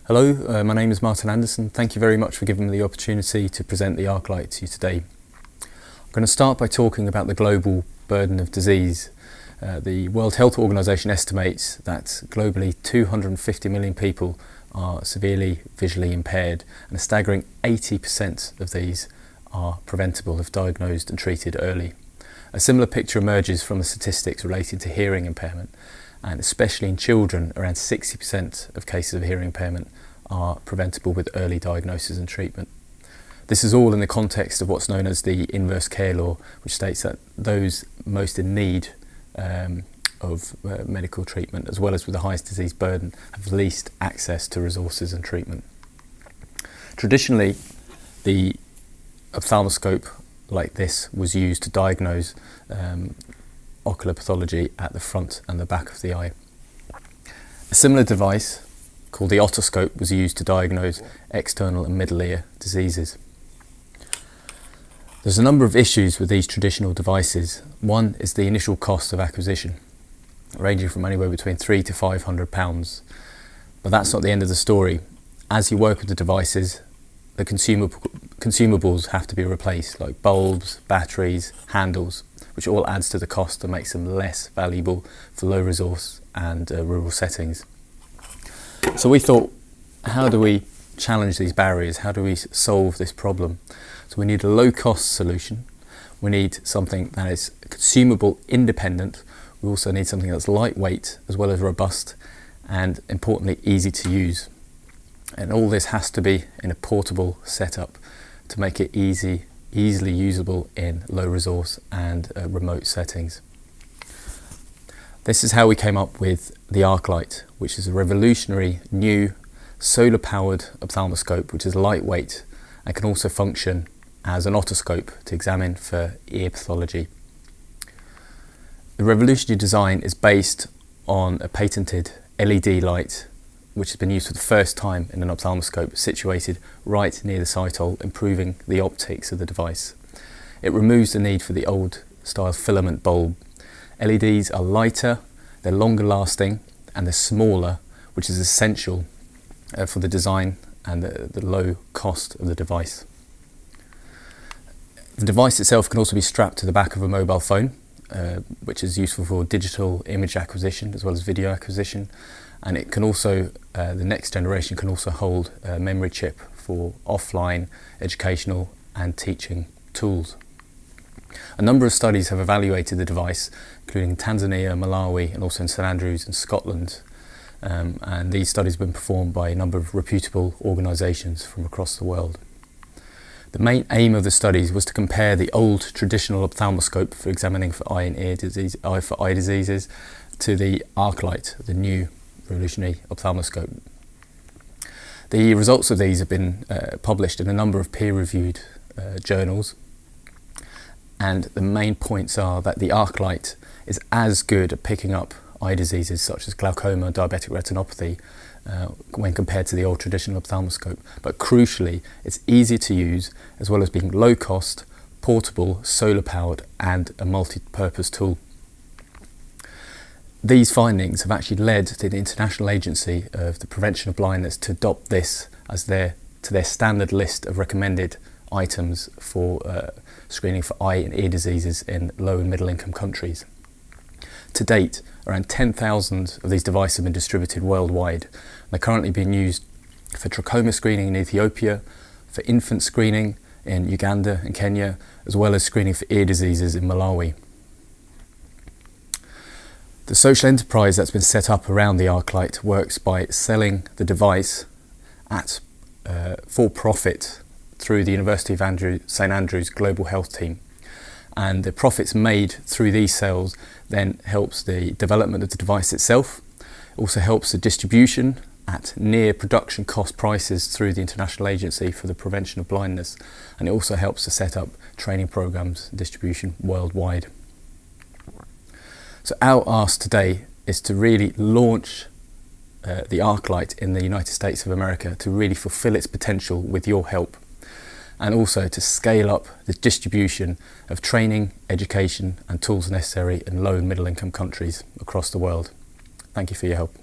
Hello, my name is Martin Anderson. Thank you very much for giving me the opportunity to present the Arclight to you today. I'm going to start by talking about the global burden of disease. The World Health Organization estimates that globally 250 million people are severely visually impaired, and a staggering 80% of these are preventable if diagnosed and treated early. A similar picture emerges from the statistics relating to hearing impairment, and especially in children, around 60% of cases of hearing impairment are preventable with early diagnosis and treatment. This is all in the context of what's known as the inverse care law, which states that those most in need of medical treatment, as well as with the highest disease burden, have least access to resources and treatment. Traditionally, the ophthalmoscope like this was used to diagnose ocular pathology at the front and the back of the eye. A similar device called the otoscope was used to diagnose external and middle ear diseases. There's a number of issues with these traditional devices. One is the initial cost of acquisition, ranging from anywhere between £300 to £500. But that's not the end of the story. As you work with the devices, the consumables have to be replaced, like bulbs, batteries, handles, which all adds to the cost and makes them less valuable for low resource and rural settings. So we thought, how do we challenge these barriers? How do we solve this problem? So we need a low cost solution. We need something that is consumable independent. We also need something that's lightweight as well as robust, and importantly easy to use. And all this has to be in a portable setup to make it easily usable in low resource and remote settings. This is how we came up with the Arclight, which is a revolutionary new solar powered ophthalmoscope, which is lightweight and can also function as an otoscope to examine for ear pathology. The revolutionary design is based on a patented LED light, which has been used for the first time in an ophthalmoscope, situated right near the sight hole, improving the optics of the device. It removes the need for the old style filament bulb. LEDs are lighter, they're longer lasting, and they're smaller, which is essential for the design and the low cost of the device. The device itself can also be strapped to the back of a mobile phone, which is useful for digital image acquisition as well as video acquisition. And it can also, the next generation can also hold a memory chip for offline educational and teaching tools. A number of studies have evaluated the device, including in Tanzania, Malawi, and also in St Andrews in Scotland. And these studies have been performed by a number of reputable organisations from across the world. The main aim of the studies was to compare the old traditional ophthalmoscope for examining for eye diseases to the Arclight, the new revolutionary ophthalmoscope. The results of these have been published in a number of peer-reviewed journals, and the main points are that the Arclight is as good at picking up eye diseases such as glaucoma and diabetic retinopathy when compared to the old traditional ophthalmoscope. But crucially, it's easy to use, as well as being low cost, portable, solar powered, and a multi-purpose tool. These findings have actually led to the International Agency of the Prevention of Blindness to adopt this as their standard list of recommended items for screening for eye and ear diseases in low and middle income countries. To date, around 10,000 of these devices have been distributed worldwide. They're currently being used for trachoma screening in Ethiopia, for infant screening in Uganda and Kenya, as well as screening for ear diseases in Malawi. The social enterprise that's been set up around the Arclight works by selling the device at for profit through the University of St Andrews Global Health Team. And the profits made through these sales then helps the development of the device itself. It also helps the distribution at near production cost prices through the International Agency for the Prevention of Blindness. And it also helps to set up training programs and distribution worldwide. So our ask today is to really launch the Arclight in the United States of America to really fulfill its potential with your help, and also to scale up the distribution of training, education and tools necessary in low and middle income countries across the world. Thank you for your help.